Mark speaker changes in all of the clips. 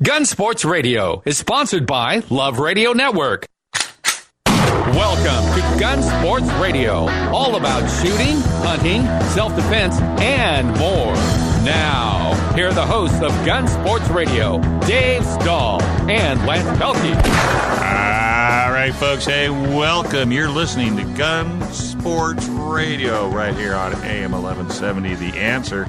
Speaker 1: Gun Sports Radio is sponsored by Love Radio Network. Welcome to Gun Sports Radio, all about shooting, hunting, self-defense, and more. Now, here are the hosts of Gun Sports Radio, Dave Stahl and Lance Pelkey.
Speaker 2: All right, folks. Hey, welcome. You're listening to Gun Sports Radio right here on AM 1170. The Answer.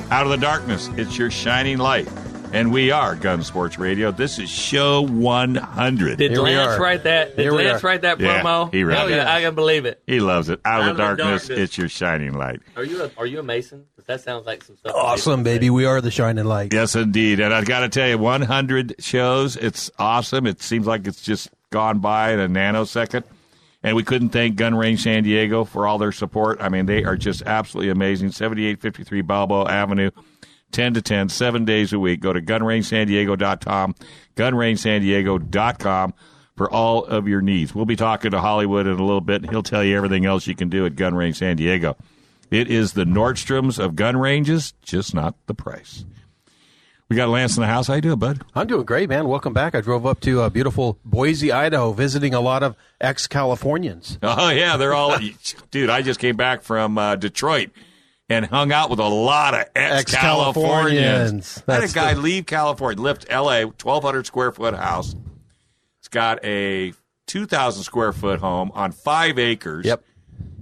Speaker 2: Out of the darkness, it's your shining light. And we are Gun Sports Radio. This is show 100.
Speaker 3: Did Lance write that? Did Lance write that promo?
Speaker 2: Yeah, he wrote it.
Speaker 3: I can believe it.
Speaker 2: He loves it. Out of the darkness, it's your shining light.
Speaker 3: Are you a Mason? Because that sounds like some stuff.
Speaker 4: Awesome, baby. We are the shining light.
Speaker 2: Yes, indeed. And I've got to tell you, 100 shows. It's awesome. It seems like it's just gone by in a nanosecond. And we couldn't thank Gun Range San Diego for all their support. I mean, they are just absolutely amazing. 7853 Balboa Avenue. 10 to 10, 7 days a week. Go to gunrangesandiego.com, gunrangesandiego.com for all of your needs. We'll be talking to Hollywood in a little bit, and he'll tell you everything else you can do at Gun Range San Diego. It is the Nordstroms of gun ranges, just not the price. We got Lance in the house. How you doing, bud?
Speaker 4: I'm doing great, man. Welcome back. I drove up to beautiful Boise, Idaho, visiting a lot of ex-Californians.
Speaker 2: Oh, yeah, they're all – dude, I just came back from Detroit. And hung out with a lot of ex-Californians. I had a guy leave California, left L.A., 1,200 square foot house. It's got a 2,000 square foot home on 5 acres.
Speaker 4: Yep.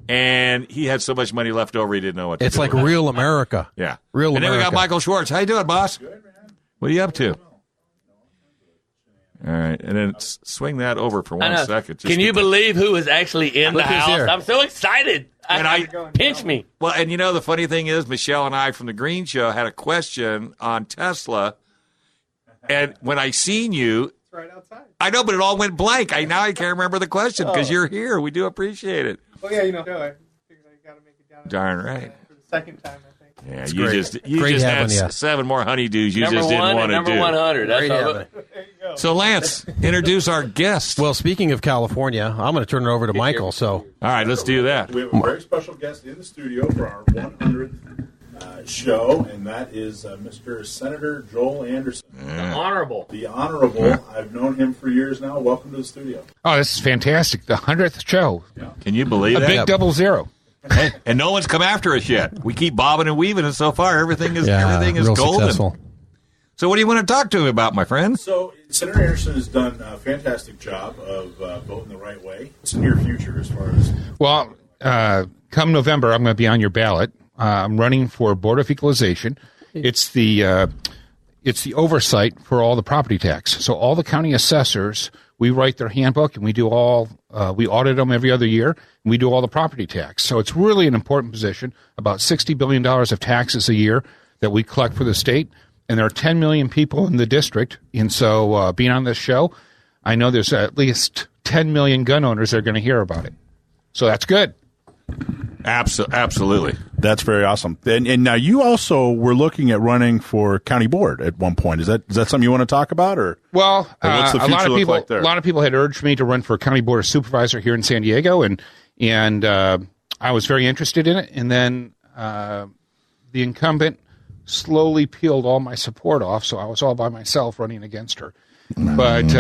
Speaker 2: And he had so much money left over, he didn't know what to do.
Speaker 4: It's like real America.
Speaker 2: Yeah.
Speaker 4: Real
Speaker 2: America. And then we got Michael Schwartz. How you doing, boss?
Speaker 5: Good, man.
Speaker 2: What are you up to? All right. And then swing that over for 1 second.
Speaker 3: Can you believe who is actually in the house?
Speaker 4: Here.
Speaker 3: I'm so excited. Pinch me.
Speaker 2: Well, and you know, the funny thing is, Michelle and I from the Green Show had a question on Tesla. And when I seen you,
Speaker 5: It's right outside.
Speaker 2: I know, but it all went blank. Now I can't remember the question because you're here. We do appreciate it.
Speaker 5: Oh, yeah, I figured I got to make it down.
Speaker 2: Darn right.
Speaker 5: For the second time, I think.
Speaker 2: Yeah,
Speaker 4: It's
Speaker 2: you
Speaker 4: great.
Speaker 2: just had
Speaker 4: having you.
Speaker 2: 7 more honeydews you
Speaker 3: Number
Speaker 2: just didn't
Speaker 3: one
Speaker 2: want
Speaker 3: and
Speaker 2: to
Speaker 3: number
Speaker 2: do.
Speaker 3: 100. That's
Speaker 4: Great
Speaker 3: all.
Speaker 4: having.
Speaker 5: There you go.
Speaker 2: So, Lance, introduce our guest.
Speaker 4: Well, speaking of California, I'm going to turn it over to Michael. So,
Speaker 2: All right, let's do that.
Speaker 6: We have a very special guest in the studio for our 100th show, and that is Mr. Senator Joel Anderson.
Speaker 3: Honorable.
Speaker 6: The Honorable. I've known him for years now. Welcome to the studio.
Speaker 7: Oh, this is fantastic. The 100th show.
Speaker 2: Can you believe
Speaker 7: A
Speaker 2: that?
Speaker 7: big 00.
Speaker 2: And no one's come after us yet. We keep bobbing and weaving, and so far everything is
Speaker 4: real
Speaker 2: golden.
Speaker 4: successful.
Speaker 2: So what do you want to talk to me about, my friend?
Speaker 6: So, Senator Anderson has done a fantastic job of voting the right way. What's the near future as far as...
Speaker 7: Well, come November, I'm going to be on your ballot. I'm running for Board of Equalization. It's the oversight for all the property tax. So all the county assessors, we write their handbook, and we do we audit them every other year, and we do all the property tax. So it's really an important position, about $60 billion of taxes a year that we collect for the state. And there are 10 million people in the district. And so being on this show, I know there's at least 10 million gun owners that are going to hear about it. So that's good.
Speaker 2: Absolutely.
Speaker 6: That's very awesome. And now you also were looking at running for county board at one point. Is that something you want to talk about, or?
Speaker 7: Well,
Speaker 6: what's the
Speaker 7: a lot
Speaker 6: future
Speaker 7: of
Speaker 6: look
Speaker 7: people,
Speaker 6: like there?
Speaker 7: a lot of people had urged me to run for county board of supervisor here in San Diego, and I was very interested in it. And then the incumbent slowly peeled all my support off, so I was all by myself running against her. But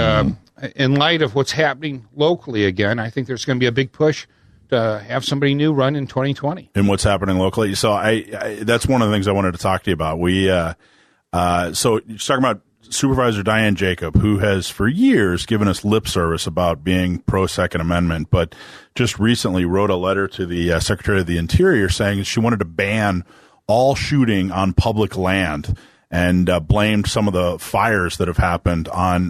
Speaker 7: in light of what's happening locally again, I think there's going to be a big push to have somebody new run in 2020.
Speaker 6: And what's happening locally. So I that's one of the things I wanted to talk to you about. So you're talking about Supervisor Diane Jacob, who has for years given us lip service about being pro-Second Amendment, but just recently wrote a letter to the Secretary of the Interior saying she wanted to ban all shooting on public land, and blamed some of the fires that have happened on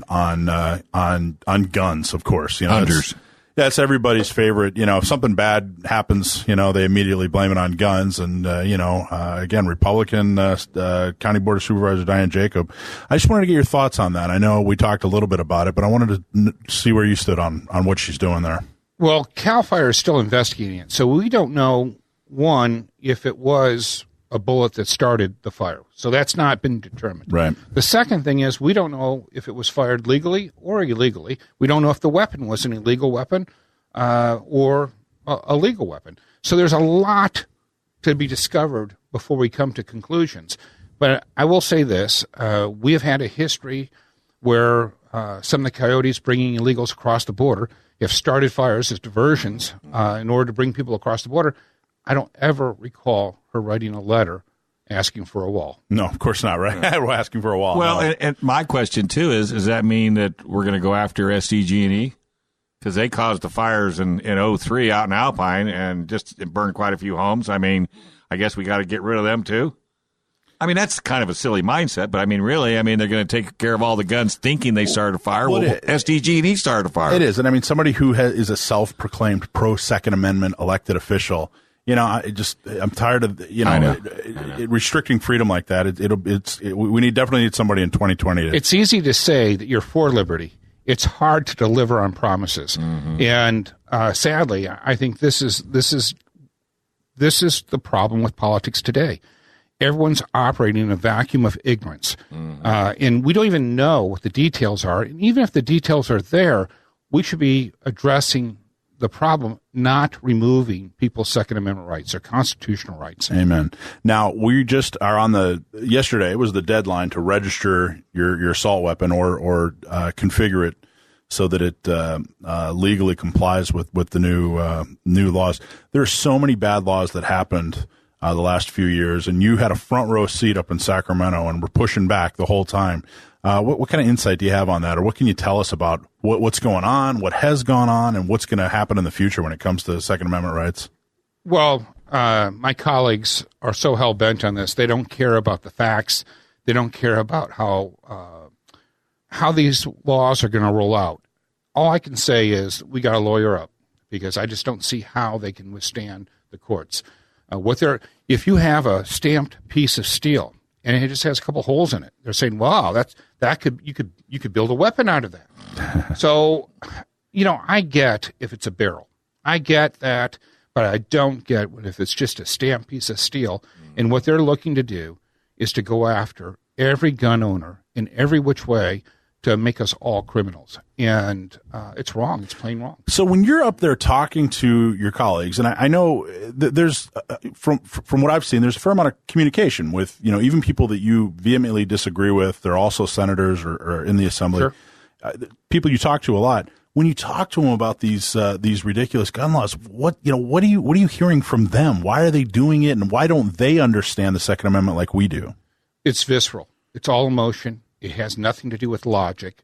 Speaker 6: guns. Of course,
Speaker 2: Hunters.
Speaker 6: That's everybody's favorite. If something bad happens, they immediately blame it on guns. And again, Republican County Board of Supervisors Diane Jacob. I just wanted to get your thoughts on that. I know we talked a little bit about it, but I wanted to see where you stood on what she's doing there.
Speaker 7: Well, CAL FIRE is still investigating it, so we don't know, one, if it was a bullet that started the fire. So that's not been determined.
Speaker 6: Right.
Speaker 7: The second thing is we don't know if it was fired legally or illegally. We don't know if the weapon was an illegal weapon or a legal weapon. So there's a lot to be discovered before we come to conclusions. But I will say this. We have had a history where some of the coyotes bringing illegals across the border have started fires as diversions in order to bring people across the border. I don't ever recall her writing a letter asking for a wall.
Speaker 6: No, of course not, right? We're asking for a wall.
Speaker 2: Well,
Speaker 6: no.
Speaker 2: and my question, too, is does that mean that we're going to go after SDG&E? Because they caused the fires in 03 out in Alpine and just burned quite a few homes. I mean, I guess we got to get rid of them, too. I mean, that's kind of a silly mindset, but I mean, really, they're going to take care of all the guns thinking they started a fire. Well, SDG&E started a fire.
Speaker 6: It is. And I mean, somebody who is a self-proclaimed pro-Second Amendment elected official, I'm tired of, restricting freedom like that. We definitely need somebody in 2020.
Speaker 7: It's easy to say that you're for liberty. It's hard to deliver on promises. Mm-hmm. And sadly, I think this is the problem with politics today. Everyone's operating in a vacuum of ignorance. Mm-hmm. And we don't even know what the details are. And even if the details are there, we should be addressing the problem, not removing people's Second Amendment rights, their constitutional rights.
Speaker 6: Amen. Now, we just are yesterday was the deadline to register your assault weapon or configure it so that it legally complies with the new laws. There are so many bad laws that happened the last few years, and you had a front row seat up in Sacramento, and we're pushing back the whole time. What kind of insight do you have on that, or what can you tell us about what's going on, what has gone on, and what's going to happen in the future when it comes to Second Amendment rights?
Speaker 7: Well, my colleagues are so hell-bent on this. They don't care about the facts. They don't care about how these laws are going to roll out. All I can say is we got to lawyer up, because I just don't see how they can withstand the courts. If you have a stamped piece of steel and it just has a couple holes in it, they're saying, "Wow, you could build a weapon out of that." So, I get if it's a barrel, I get that, but I don't get if it's just a stamped piece of steel. And what they're looking to do is to go after every gun owner in every which way to make us all criminals. And it's wrong. It's plain wrong.
Speaker 6: So when you're up there talking to your colleagues, and I know there's, from what I've seen, there's a fair amount of communication with, even people that you vehemently disagree with. They're also senators or in the assembly.
Speaker 7: Sure.
Speaker 6: People you talk to a lot. When you talk to them about these ridiculous gun laws, what are you hearing from them? Why are they doing it, and why don't they understand the Second Amendment like we do?
Speaker 7: It's visceral. It's all emotion. It has nothing to do with logic.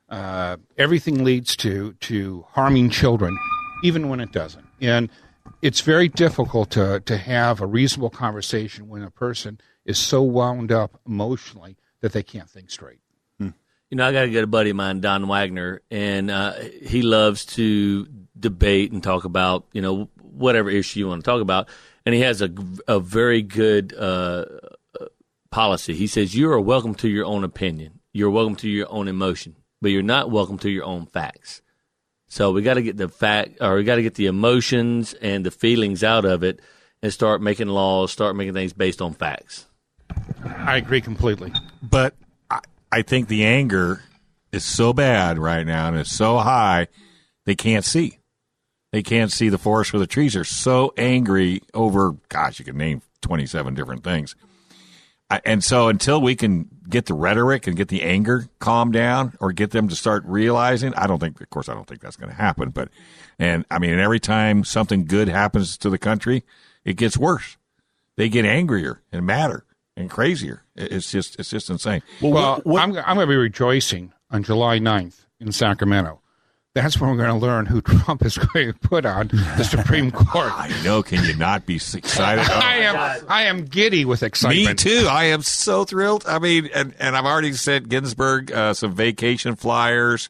Speaker 7: Everything leads to harming children, even when it doesn't. And it's very difficult to have a reasonable conversation when a person is so wound up emotionally that they can't think straight.
Speaker 3: I got a good buddy of mine, Don Wagner, and he loves to debate and talk about, whatever issue you want to talk about. And he has a very good policy. He says, you are welcome to your own opinion. You're welcome to your own emotion, but you're not welcome to your own facts. So we got to get we got to get the emotions and the feelings out of it and start making laws, start making things based on facts.
Speaker 7: I agree completely.
Speaker 2: But I think the anger is so bad right now and it's so high, they can't see. They can't see the forest for the trees. They're so angry over, you can name 27 different things. And so until we can get the rhetoric and get the anger calmed down or get them to start realizing, I don't think that's going to happen. And every time something good happens to the country, it gets worse. They get angrier and madder and crazier. It's just insane.
Speaker 7: Well, I'm going to be rejoicing on July 9th in Sacramento. That's when we're going to learn who Trump is going to put on the Supreme Court.
Speaker 2: I know. Can you not be excited?
Speaker 7: I am giddy with excitement.
Speaker 2: Me too. I am so thrilled. And I've already sent Ginsburg some vacation flyers,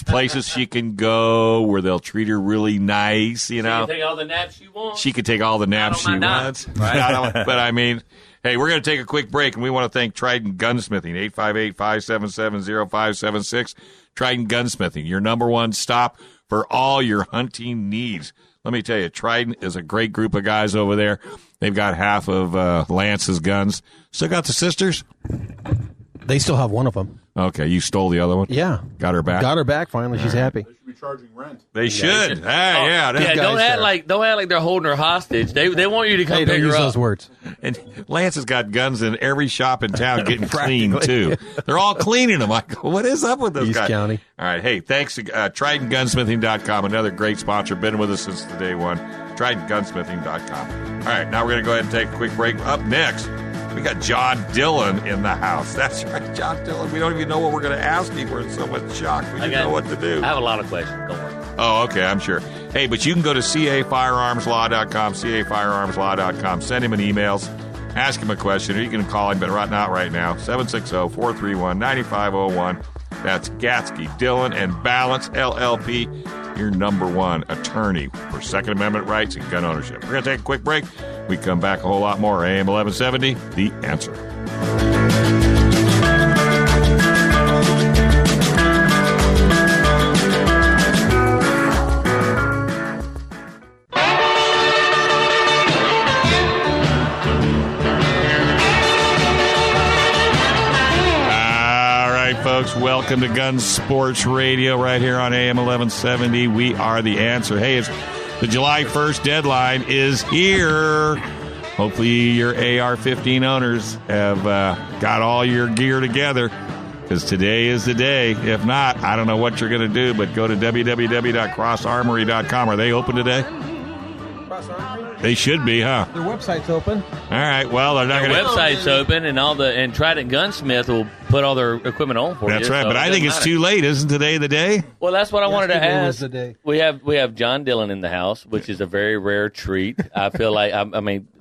Speaker 2: places she can go where they'll treat her really nice.
Speaker 3: She can take all the naps you want.
Speaker 2: She can take all the naps she wants.
Speaker 3: Right?
Speaker 2: But hey, we're going to take a quick break, and we want to thank Trident Gunsmithing, 858-577-0576. Trident Gunsmithing, your number one stop for all your hunting needs. Let me tell you, Trident is a great group of guys over there. They've got half of Lance's guns. Still got the sisters?
Speaker 4: They still have one of them.
Speaker 2: Okay, you stole the other one?
Speaker 4: Yeah.
Speaker 2: Got her back?
Speaker 4: Got her back, finally. She's happy.
Speaker 6: charging rent.
Speaker 2: They should. Yeah. Those guys
Speaker 3: Don't act
Speaker 2: are-
Speaker 3: like they're holding her hostage. They want you to come
Speaker 4: Hey,
Speaker 3: pick
Speaker 4: don't
Speaker 3: her
Speaker 4: use
Speaker 3: up.
Speaker 4: those words.
Speaker 2: And Lance has got guns in every shop in town getting cleaned, too. They're all cleaning them. I go, what is up with this
Speaker 4: East
Speaker 2: guy?
Speaker 4: County.
Speaker 2: All right. Hey, thanks to TridentGunsmithing.com, another great sponsor. Been with us since the day one. TridentGunsmithing.com. All right. Now we're going to go ahead and take a quick break. Up next, we got John Dillon in the house. That's right, John Dillon. We don't even know what we're going to ask him. We're in so much shock. We didn't know what to do.
Speaker 3: I have a lot of questions. Don't worry.
Speaker 2: Oh, okay, I'm sure. Hey, but you can go to cafirearmslaw.com, cafirearmslaw.com. Send him an email, ask him a question, or you can call him, but not right now, 760-431-9501. That's Gatsky, Dillon, and Balance, LLP, your number one attorney for Second Amendment rights and gun ownership. We're going to take a quick break. We come back a whole lot more. AM 1170, The Answer. Folks, welcome to Gun Sports Radio right here on AM 1170. We are The Answer. Hey, it's the July 1st deadline is here. Hopefully your AR-15 owners have got all your gear together, because today is the day. If not, I don't know what you're going to do, but go to www.crossarmory.com. Are they open today? They should be, huh?
Speaker 4: Their website's open.
Speaker 2: All right. Well, they're not
Speaker 3: Their
Speaker 2: going to.
Speaker 3: website's open, and Trident Gunsmith will put all their equipment on for you.
Speaker 2: That's right,
Speaker 3: so
Speaker 2: but I
Speaker 3: it
Speaker 2: think
Speaker 3: doesn't
Speaker 2: it's
Speaker 3: matter.
Speaker 2: too late. Isn't today the day?
Speaker 3: Well, that's what I wanted to
Speaker 4: Yesterday was
Speaker 3: ask.
Speaker 4: the day.
Speaker 3: We have John Dillon in the house, which is a very rare treat. I feel like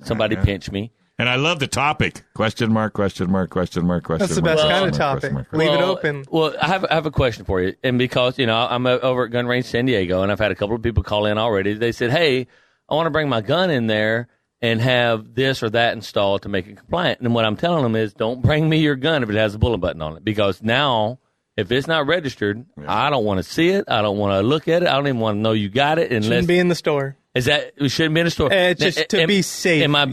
Speaker 3: somebody pinch me.
Speaker 2: And I love the topic. Question mark, question mark, question mark, question mark.
Speaker 5: That's the best
Speaker 2: question
Speaker 5: kind of
Speaker 2: mark,
Speaker 5: topic.
Speaker 2: question mark.
Speaker 5: Leave it open.
Speaker 3: Well, I have a question for you, and because I'm over at Gun Range San Diego, and I've had a couple of people call in already. They said, "Hey, I want to bring my gun in there and have this or that installed to make it compliant." And what I'm telling them is, don't bring me your gun if it has a bullet button on it, because now if it's not registered, I don't want to see it. I don't want to look at it. I don't even want to know you got it. Unless
Speaker 5: Shouldn't be in the store.
Speaker 3: Is that it shouldn't be in a store?
Speaker 5: Just to be safe.
Speaker 3: Am I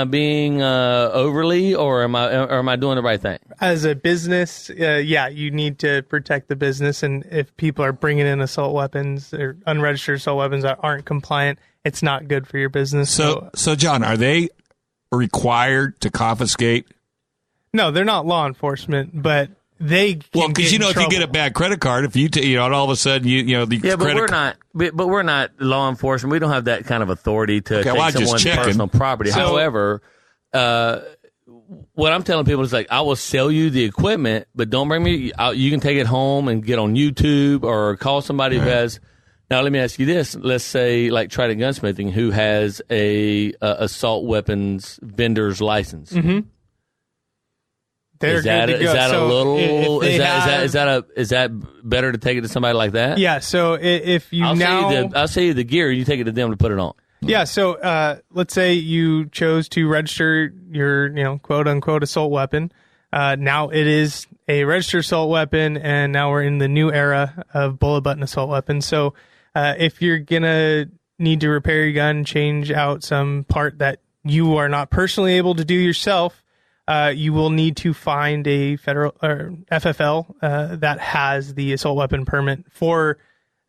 Speaker 3: being overly, or am I doing the right thing?
Speaker 5: As a business, you need to protect the business. And if people are bringing in assault weapons or unregistered assault weapons that aren't compliant, it's not good for your business.
Speaker 2: So John, are they required to confiscate?
Speaker 5: No, they're not law enforcement, but they can
Speaker 2: Well, because
Speaker 5: get in
Speaker 2: if you
Speaker 5: trouble.
Speaker 2: get a bad credit card, if you and all of a sudden the
Speaker 3: Yeah, but
Speaker 2: credit
Speaker 3: we're not. But we're not law enforcement. We don't have that kind of authority to
Speaker 2: Okay,
Speaker 3: take
Speaker 2: well, I'm just
Speaker 3: someone's
Speaker 2: checking.
Speaker 3: personal property. However, what I'm telling people is, like, I will sell you the equipment, but don't bring me. You can take it home and get on YouTube or call somebody who has. Now, let me ask you this. Let's say, like Trident Gunsmithing, who has a assault weapons vendor's license.
Speaker 5: Mm-hmm. They're
Speaker 3: Is that
Speaker 5: good to go.
Speaker 3: a
Speaker 5: So
Speaker 3: little?
Speaker 5: if they
Speaker 3: Is that better to take it to somebody like that?
Speaker 5: Yeah. So if you
Speaker 3: I'll
Speaker 5: now,
Speaker 3: sell you the gear. You take it to them to put it on.
Speaker 5: yeah. So let's say you chose to register your quote unquote assault weapon. Now it is a registered assault weapon, and now we're in the new era of bullet button assault weapons. So if you're gonna need to repair your gun, change out some part that you are not personally able to do yourself, you will need to find a federal or FFL that has the assault weapon permit for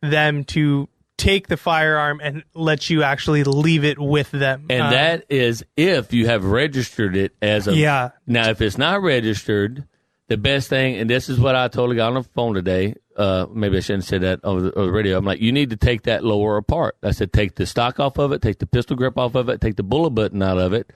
Speaker 5: them to take the firearm and let you actually leave it with them.
Speaker 3: And that is if you have registered it as a.
Speaker 5: Yeah.
Speaker 3: Now, if it's not registered, the best thing, and this is what I totally got on the phone today. Maybe I shouldn't say that over the radio. I'm like, you need to take that lower apart. I said, take the stock off of it, take the pistol grip off of it, take the bullet button out of it.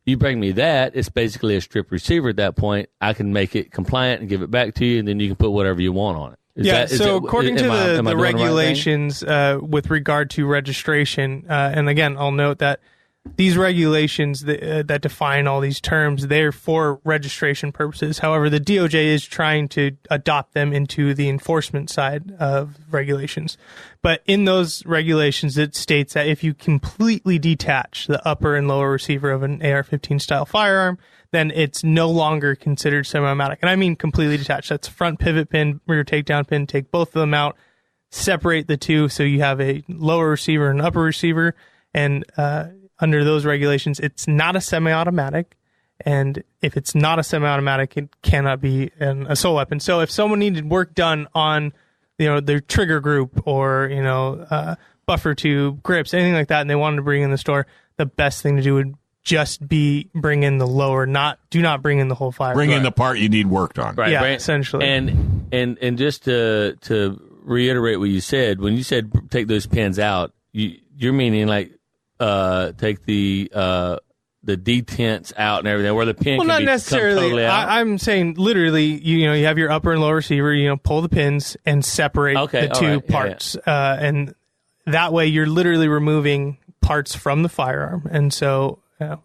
Speaker 3: You bring me that, it's basically a strip receiver at that point. I can make it compliant and give it back to you, and then you can put whatever you want on it.
Speaker 5: According to the
Speaker 3: doing
Speaker 5: regulations with regard to registration, and again, I'll note that these regulations that define all these terms, they're for registration purposes. However, the DOJ is trying to adopt them into the enforcement side of regulations. But in those regulations, it states that if you completely detach the upper and lower receiver of an AR-15 style firearm, then it's no longer considered semi-automatic. And I mean completely detached. That's front pivot pin, rear takedown pin. Take both of them out, separate the two so you have a lower receiver and upper receiver. And under those regulations, it's not a semi-automatic. And if it's not a semi-automatic, it cannot be an assault weapon. So if someone needed work done on their trigger group or buffer tube, grips, anything like that, and they wanted to bring in the store, the best thing to do would just be bring in the lower, do not bring in the whole firearm.
Speaker 2: Bring in the part you need worked on.
Speaker 3: Right.
Speaker 5: Yeah, essentially.
Speaker 3: And just to reiterate what you said, when you said take those pins out, you're meaning like take the detents out and everything, where the pin can
Speaker 5: not
Speaker 3: be
Speaker 5: necessarily.
Speaker 3: totally out.
Speaker 5: I'm saying literally, you have your upper and lower receiver, pull the pins and separate the two parts. And that way you're literally removing parts from the firearm. And so,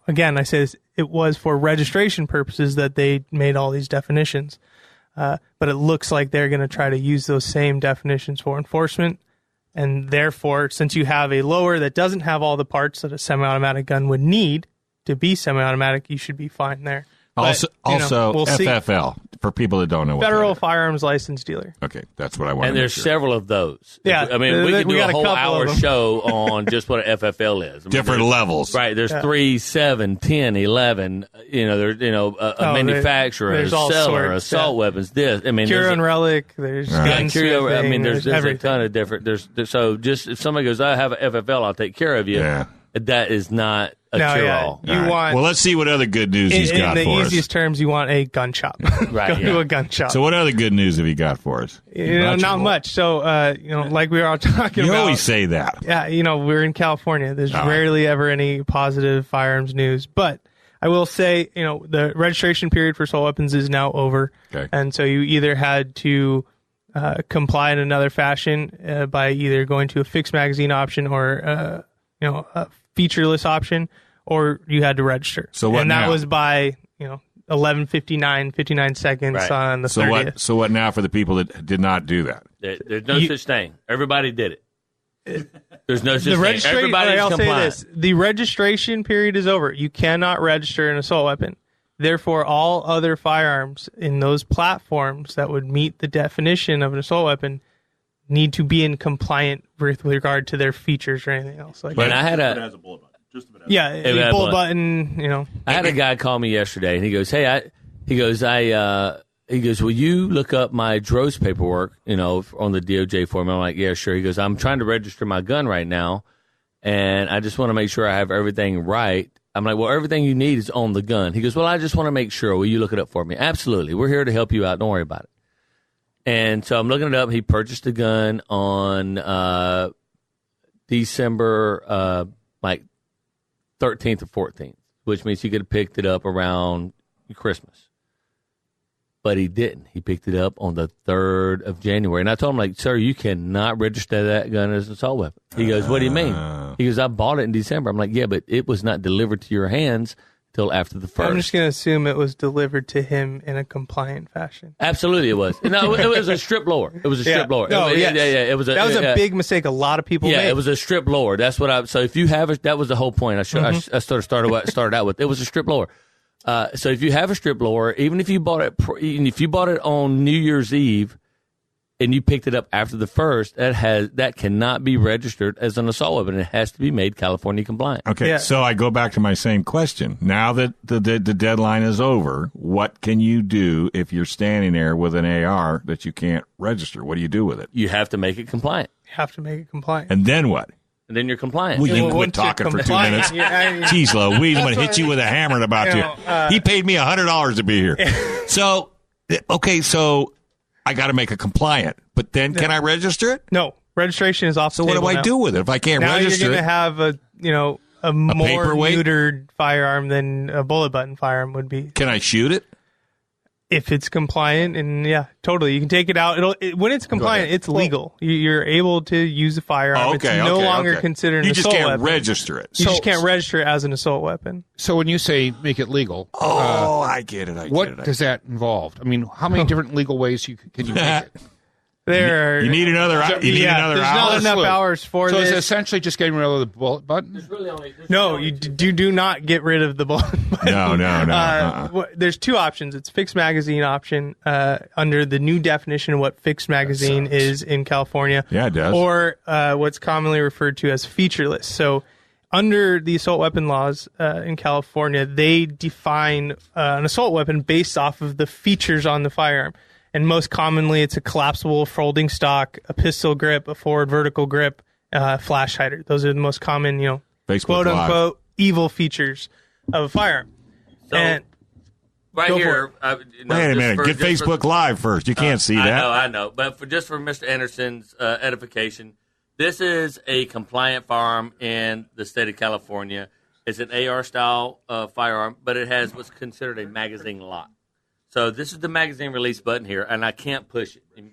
Speaker 5: again, I say this, it was for registration purposes that they made all these definitions. But it looks like they're going to try to use those same definitions for enforcement. And therefore, since you have a lower that doesn't have all the parts that a semi-automatic gun would need to be semi-automatic, you should be fine there. But,
Speaker 2: Also,
Speaker 5: we'll see.
Speaker 2: FFL, for people that don't know what
Speaker 5: Federal
Speaker 2: that is.
Speaker 5: Firearms License Dealer.
Speaker 2: Okay, that's what I want
Speaker 3: And
Speaker 2: to
Speaker 3: there's
Speaker 2: make sure.
Speaker 3: several of those.
Speaker 5: Yeah,
Speaker 3: I mean, we could do
Speaker 5: got
Speaker 3: a
Speaker 5: a
Speaker 3: whole
Speaker 5: couple
Speaker 3: hour
Speaker 5: of them.
Speaker 3: show on just what an FFL is. I mean,
Speaker 2: Different
Speaker 3: there's-
Speaker 2: levels.
Speaker 3: Right. There's 3, 7, 10, 11. There's a manufacturer,
Speaker 5: there's
Speaker 3: a
Speaker 5: all
Speaker 3: seller,
Speaker 5: sorts,
Speaker 3: assault weapons. This. I mean,
Speaker 5: Cure
Speaker 3: there's
Speaker 5: and Relic. There's gun
Speaker 3: curio. I mean, there's a
Speaker 5: everything.
Speaker 3: ton of different. So just if somebody goes, I have an FFL, I'll take care of you.
Speaker 2: Yeah.
Speaker 3: That is not a
Speaker 5: No,
Speaker 3: cure-all.
Speaker 5: yeah. You want
Speaker 2: Well, let's see what other good news he's got
Speaker 5: in
Speaker 2: for
Speaker 5: the
Speaker 2: us.
Speaker 5: easiest terms, you want a gun shop.
Speaker 3: Right,
Speaker 5: Go
Speaker 3: yeah.
Speaker 5: to a gun shop.
Speaker 2: So what other good news have you got for us?
Speaker 5: Not much. So, like we were all talking
Speaker 2: You
Speaker 5: about.
Speaker 2: always say that.
Speaker 5: Yeah, we're in California. There's
Speaker 2: All right.
Speaker 5: rarely ever any positive firearms news. But I will say, the registration period for assault weapons is now over.
Speaker 2: Okay.
Speaker 5: And so you either had to comply in another fashion by either going to a fixed magazine option or, a featureless option, or you had to register.
Speaker 2: So what
Speaker 5: and that
Speaker 2: now?
Speaker 5: was by, 59 seconds
Speaker 3: Right.
Speaker 5: on the 30th.
Speaker 2: So what now for the people that did not do that?
Speaker 3: There's no such thing. Everybody did it. There's no such thing.
Speaker 5: Registration.
Speaker 3: Everybody's
Speaker 5: I'll say
Speaker 3: compliant.
Speaker 5: this: the registration period is over. You cannot register an assault weapon. Therefore, all other firearms in those platforms that would meet the definition of an assault weapon need to be in compliant with regard to their features or anything else like
Speaker 3: But
Speaker 5: that.
Speaker 3: I had
Speaker 6: It has a bullet button. Just a bit.
Speaker 5: Yeah,
Speaker 3: It had
Speaker 5: a
Speaker 3: a
Speaker 5: bullet
Speaker 3: bullet.
Speaker 5: button.
Speaker 3: I had a guy call me yesterday, and he goes, "Hey, will you look up my DROS paperwork, on the DOJ for me?" I'm like, "Yeah, sure." He goes, "I'm trying to register my gun right now, and I just want to make sure I have everything right." I'm like, "Well, everything you need is on the gun." He goes, "Well, I just want to make sure. Will you look it up for me?" Absolutely. We're here to help you out. Don't worry about it. And so I'm looking it up. He purchased a gun on December 13th or 14th, which means he could have picked it up around Christmas. But he didn't. He picked it up on the 3rd of January. And I told him, "Sir, you cannot register that gun as an assault weapon." He goes, "What do you mean?" He goes, "I bought it in December." I'm like, "Yeah, but it was not delivered to your hands till after the 1st.
Speaker 5: I'm just going to assume it was delivered to him in a compliant fashion.
Speaker 3: Absolutely, it was. No, it was a strip lower. It was a strip lower.
Speaker 5: No,
Speaker 3: Yeah,
Speaker 5: yes.
Speaker 3: It was
Speaker 5: That was a big mistake a lot of people made.
Speaker 3: it was a strip lower. That's what I. So if you have that was the whole point. I started out with. It was a strip lower. So if you have a strip lower, even if you bought it on New Year's Eve, and you picked it up after the 1st, that cannot be registered as an assault weapon. It has to be made California compliant.
Speaker 2: Okay,
Speaker 5: Yeah.
Speaker 2: so I go back to my same question. Now that the deadline is over, what can you do if you're standing there with an AR that you can't register? What do you do with it?
Speaker 3: You have to make it compliant,
Speaker 5: You have to make it compliant.
Speaker 2: And then what?
Speaker 3: and then you're compliant.
Speaker 2: Will you
Speaker 5: Well,
Speaker 2: quit
Speaker 5: once you're
Speaker 2: talking for 2
Speaker 5: compliant,
Speaker 2: minutes? Jeez, Louise, I'm going to hit you with a hammer in about you. He paid me $100 to be here. So, okay, so I got to make it compliant. But then can I register it?
Speaker 5: No, registration is off the
Speaker 2: So what
Speaker 5: table
Speaker 2: do I
Speaker 5: now.
Speaker 2: do with it if I can't
Speaker 5: Now
Speaker 2: register
Speaker 5: you're
Speaker 2: it?
Speaker 5: going to have a more
Speaker 2: paperweight?
Speaker 5: neutered firearm than a bullet button firearm would be.
Speaker 2: Can I shoot it?
Speaker 5: If it's compliant, and yeah, totally, you can take it out. When it's compliant, it's legal. You're able to use a firearm. It's no longer considered an
Speaker 2: You just
Speaker 5: assault
Speaker 2: can't
Speaker 5: weapon.
Speaker 2: register it.
Speaker 5: You just can't register it as an assault weapon.
Speaker 7: So when you say make it legal,
Speaker 2: Oh, I get it.
Speaker 7: what does that involve? I mean, how many different legal ways can you make it?
Speaker 5: There are
Speaker 2: You need another. You need another
Speaker 5: there's
Speaker 2: hour.
Speaker 5: not enough hours for
Speaker 7: So it's
Speaker 5: this.
Speaker 7: essentially just getting rid of the bullet button?
Speaker 5: No, you do not get rid of the bullet button.
Speaker 2: No.
Speaker 5: There's two options. It's fixed magazine option under the new definition of what fixed magazine is in California.
Speaker 2: Yeah, it does.
Speaker 5: Or what's commonly referred to as featureless. So under the assault weapon laws in California, they define an assault weapon based off of the features on the firearm. And most commonly, it's a collapsible folding stock, a pistol grip, a forward vertical grip, flash hider. Those are the most common,
Speaker 2: Facebook
Speaker 5: quote
Speaker 2: Live.
Speaker 5: unquote evil features of a firearm.
Speaker 3: So,
Speaker 5: and
Speaker 3: right
Speaker 5: go
Speaker 3: here.
Speaker 2: Wait a minute. Get Facebook Live first. You can't see that.
Speaker 3: I know. But for Mr. Anderson's edification, this is a compliant firearm in the state of California. It's an AR-style firearm, but it has what's considered a magazine lock. So this is the magazine release button here, and I can't push it. You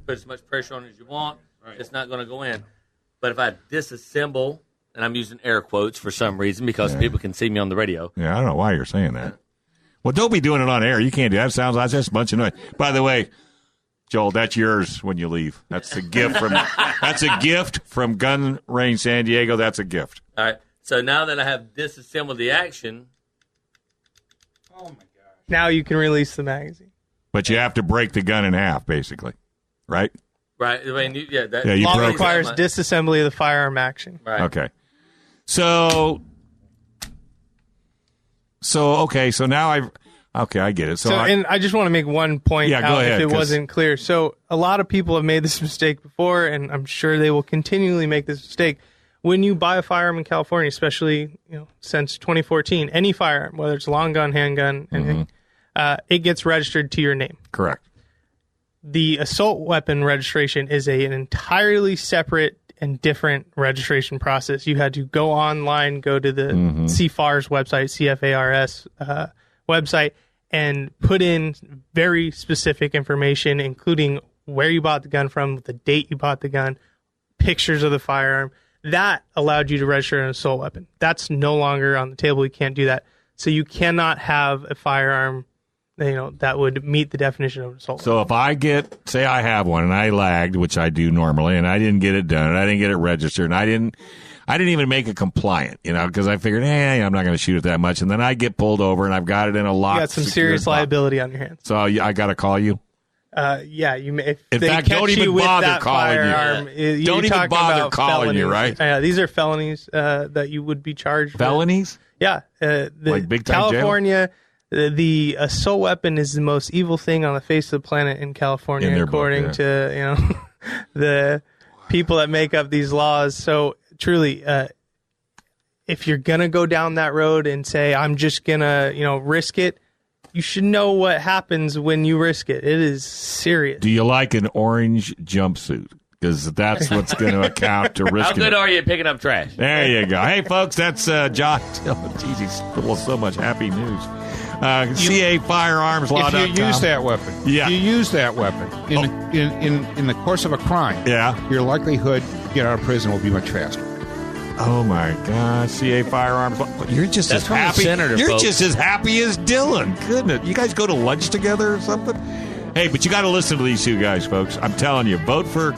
Speaker 3: put as much pressure on it as you want. Right. It's not going to go in. But if I disassemble, and I'm using air quotes for some reason because people can see me on the radio.
Speaker 2: Yeah, I don't know why you're saying that. Well, don't be doing it on air. You can't do that. Sounds like just a bunch of noise. By the way, Joel, that's yours when you leave. That's a gift from Gun Range San Diego. That's a gift.
Speaker 3: All right. So now that I have disassembled the action,
Speaker 7: Oh, my gosh.
Speaker 5: now you can release the magazine.
Speaker 2: But you have to break the gun in half, basically, right?
Speaker 3: right? I mean,
Speaker 2: you
Speaker 5: Law
Speaker 2: broke
Speaker 5: requires disassembly of the firearm action.
Speaker 3: Right.
Speaker 2: Okay. So now I get it.
Speaker 5: And I just want to make one point
Speaker 2: Yeah, go
Speaker 5: out
Speaker 2: ahead,
Speaker 5: if it
Speaker 2: 'cause-
Speaker 5: wasn't clear. So a lot of people have made this mistake before, and I'm sure they will continually make this mistake. When you buy a firearm in California, especially since 2014, any firearm, whether it's long gun, handgun, anything, it gets registered to your name.
Speaker 2: correct.
Speaker 5: The assault weapon registration is an entirely separate and different registration process. You had to go online, go to the CFARS website, CFARS website, and put in very specific information, including where you bought the gun from, the date you bought the gun, pictures of the firearm. That allowed you to register an assault weapon. That's no longer on the table. You can't do that. So you cannot have a firearm that would meet the definition of an assault weapon.
Speaker 2: So if I say I have one and I lagged, which I do normally, and I didn't get it done, and I didn't get it registered, and I didn't even make it compliant, because I figured, I'm not going to shoot it that much, and then I get pulled over and I've got it in a locked.
Speaker 5: You got some serious liability on your hands.
Speaker 2: So I got to call you.
Speaker 5: You may. If
Speaker 2: In
Speaker 5: they
Speaker 2: fact,
Speaker 5: catch
Speaker 2: don't even
Speaker 5: you with
Speaker 2: bother
Speaker 5: that
Speaker 2: calling you.
Speaker 5: firearm,
Speaker 2: Don't even bother calling you, right?
Speaker 5: Yeah, these are felonies that you would be charged with.
Speaker 2: Felonies?
Speaker 5: Yeah,
Speaker 2: Like big time jail?
Speaker 5: California. The assault weapon is the most evil thing on the face of the planet in California,
Speaker 2: In their
Speaker 5: according
Speaker 2: book,
Speaker 5: to the people that make up these laws. So truly, if you're gonna go down that road and say I'm just gonna risk it, you should know what happens when you risk it. It is serious.
Speaker 2: Do you like an orange jumpsuit? Because that's what's going to account to risking
Speaker 3: How good
Speaker 2: it.
Speaker 3: are you at picking up trash?
Speaker 2: There you go. Hey, folks, that's John Dillon. Jeez, he's full of so much happy news. CAFirearmsLaw.com.
Speaker 7: If you use that weapon, in the course of a crime, your likelihood to get out of prison will be much faster.
Speaker 2: Oh my God, CA Firearms. You're just
Speaker 3: That's
Speaker 2: as
Speaker 3: from the
Speaker 2: happy.
Speaker 3: senator,
Speaker 2: You're
Speaker 3: folks.
Speaker 2: just as happy as Dylan. Goodness, you guys go to lunch together or something? Hey, but you got to listen to these two guys, folks. I'm telling you, vote for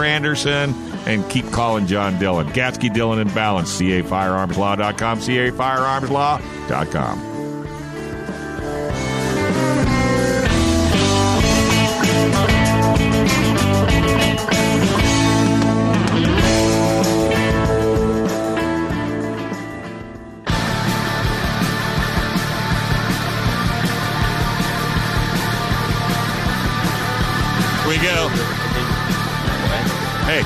Speaker 2: Anderson and keep calling John Dillon. Gatsky, Dillon, and Balance. CAFirearmsLaw.com. CAFirearmsLaw.com. We go. Hey,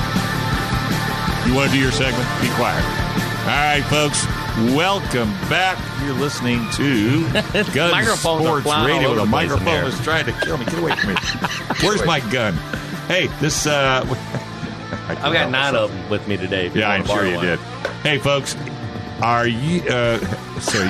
Speaker 2: you want to do your segment? Be quiet. All right, folks. Welcome back. You're listening to Gun
Speaker 3: Microphones are
Speaker 2: Sports
Speaker 3: flying all
Speaker 2: Radio.
Speaker 3: over
Speaker 2: The
Speaker 3: the place in
Speaker 2: microphone
Speaker 3: here.
Speaker 2: is trying to kill me. Get away from me. Where's my gun? Hey, this.
Speaker 3: I've got 9 of them with me today. if you
Speaker 2: Yeah,
Speaker 3: want
Speaker 2: I'm
Speaker 3: to
Speaker 2: sure
Speaker 3: borrow
Speaker 2: you
Speaker 3: one.
Speaker 2: did. Hey, folks. Are you? Sorry.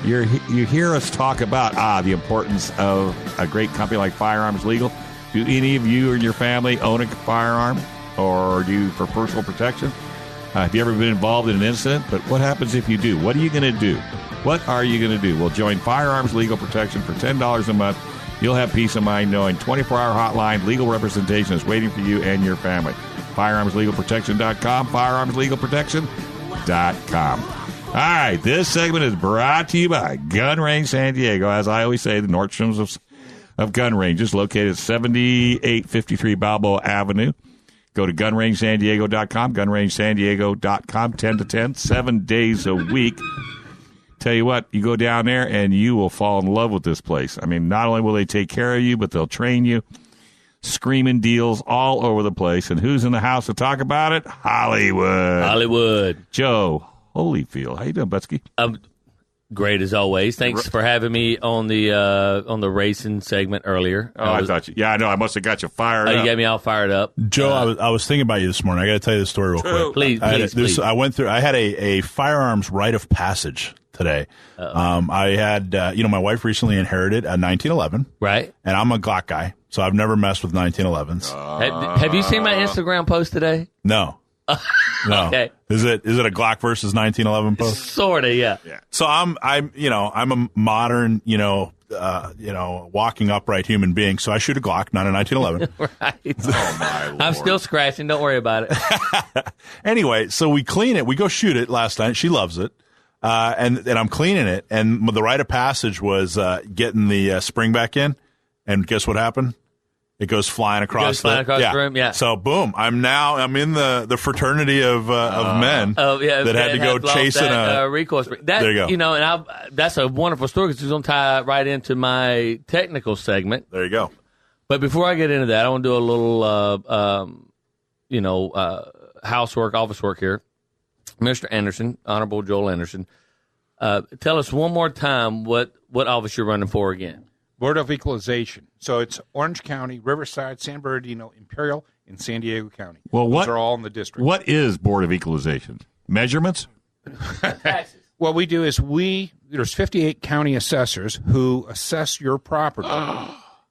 Speaker 2: You hear us talk about the importance of a great company like Firearms Legal. Do any of you and your family own a firearm, or do you for personal protection? Have you ever been involved in an incident? But what happens if you do? What are you going to do? What are you going to do? Well, join Firearms Legal Protection for $10 a month. You'll have peace of mind knowing 24-hour hotline legal representation is waiting for you and your family. FirearmsLegalProtection.com. FirearmsLegalProtection.com. All right, this segment is brought to you by Gun Range San Diego. As I always say, the Nordstroms of gun ranges located at 7853 Balboa Avenue. Go to gunrangesandiego.com, gunrangesandiego.com, 10 to 10, 7 days a week. Tell you what, you go down there and you will fall in love with this place. I mean, not only will they take care of you, but they'll train you. Screaming deals all over the place. And who's in the house to talk about it? Hollywood. Joe Holyfield. How you doing, Butsky?
Speaker 3: Great as always. Thanks for having me on the racing segment earlier.
Speaker 2: I thought you. Yeah, I know. I must have got you fired up.
Speaker 3: You got me all fired up.
Speaker 6: Joe, I was thinking about you this morning. I got to tell you the story real quick.
Speaker 3: Please.
Speaker 6: I went through. I had a firearms rite of passage today. I had, my wife recently inherited a 1911.
Speaker 3: Right.
Speaker 6: And I'm a Glock guy, so I've never messed with 1911s.
Speaker 3: Have you seen my Instagram post today?
Speaker 6: No. No.
Speaker 3: Okay.
Speaker 6: Is it a Glock versus 1911 post?
Speaker 3: Sorta, yeah.
Speaker 6: So I'm a modern, walking upright human being. So I shoot a Glock, not a 1911.
Speaker 3: Right.
Speaker 2: Oh my Lord.
Speaker 3: I'm still scratching. Don't worry about it.
Speaker 6: Anyway, so we clean it. We go shoot it last night. She loves it. And I'm cleaning it. And the rite of passage was getting the spring back in. And guess what happened? It goes flying across the
Speaker 3: room. Yeah.
Speaker 6: So boom, I'm in the fraternity of men that had to go chasing a
Speaker 3: recourse.
Speaker 6: There you go.
Speaker 3: And that's a wonderful story because it's going to tie right into my technical segment.
Speaker 6: There you go.
Speaker 3: But before I get into that, I want to do a little, housework, office work here. Mr. Anderson, Honorable Joel Anderson, tell us one more time what office you're running for again.
Speaker 7: Board of Equalization. So it's Orange County, Riverside, San Bernardino, Imperial, and San Diego County.
Speaker 2: Well,
Speaker 7: Those are all in the district.
Speaker 2: What is Board of Equalization? Measurements?
Speaker 3: Taxes.
Speaker 7: What we do is there's 58 county assessors who assess your property,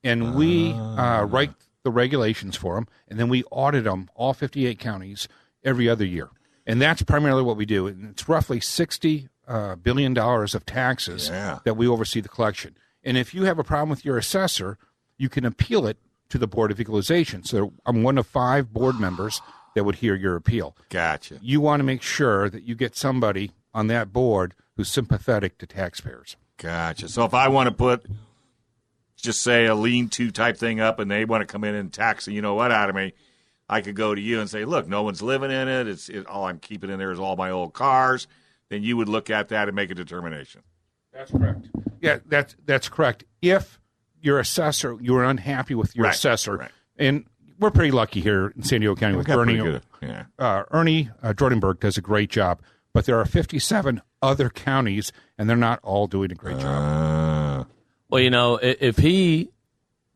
Speaker 7: and we write the regulations for them, and then we audit them, all 58 counties, every other year. And that's primarily what we do. And it's roughly $60 billion of taxes that we oversee the collection. And if you have a problem with your assessor, you can appeal it to the Board of Equalization. So I'm one of 5 board members that would hear your appeal.
Speaker 2: Gotcha.
Speaker 7: You want to make sure that you get somebody on that board who's sympathetic to taxpayers.
Speaker 2: Gotcha. So if I want to put, just say, a lean-to type thing up and they want to come in and tax out of me, I could go to you and say, look, no one's living in it. All I'm keeping in there is all my old cars. Then you would look at that and make a determination.
Speaker 7: That's correct. Yeah, that's correct. If your assessor, you are unhappy with your assessor, and we're pretty lucky here in San Diego County with Ernie. Ernie Jordanberg does a great job, but there are 57 other counties, and they're not all doing a great job.
Speaker 3: Well, if he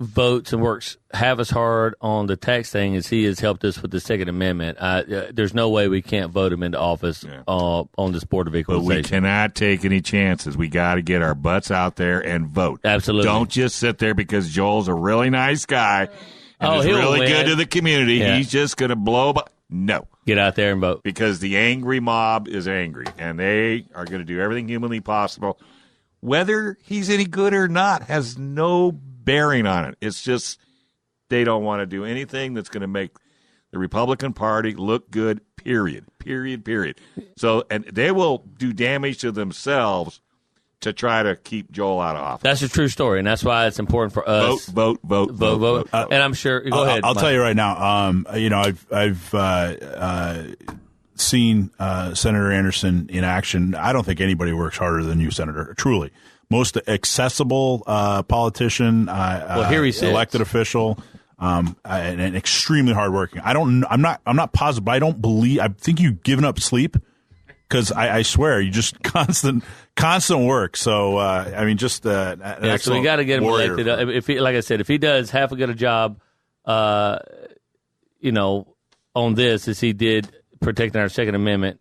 Speaker 3: votes and works half as hard on the tax thing as he has helped us with the Second Amendment, there's no way we can't vote him into office on this Board of Equalization.
Speaker 2: But we cannot take any chances. We got to get our butts out there and vote.
Speaker 3: Absolutely.
Speaker 2: Don't just sit there because Joel's a really nice guy and is really good to the community. Yeah. He's just going to blow up. No.
Speaker 3: Get out there and vote.
Speaker 2: Because the angry mob is angry, and they are going to do everything humanly possible. Whether he's any good or not has no bearing on it. It's just they don't want to do anything that's going to make the Republican Party look good, period. So, and they will do damage to themselves to try to keep Joel out of office.
Speaker 3: That's a true story, and that's why it's important for us.
Speaker 2: Vote.
Speaker 3: And I'm sure. Go ahead.
Speaker 6: I'll tell you right now. I've seen Senator Anderson in action. I don't think anybody works harder than you, Senator. Truly, most accessible politician,
Speaker 3: here he sits.
Speaker 6: Elected official, and extremely hardworking. I'm not positive, but I think you've given up sleep. Because I swear, you just constant work. So just an excellent.
Speaker 3: So we got to get him
Speaker 6: warrior.
Speaker 3: elected. If he, like I said, if he does half as good a job, on this as he did protecting our Second Amendment,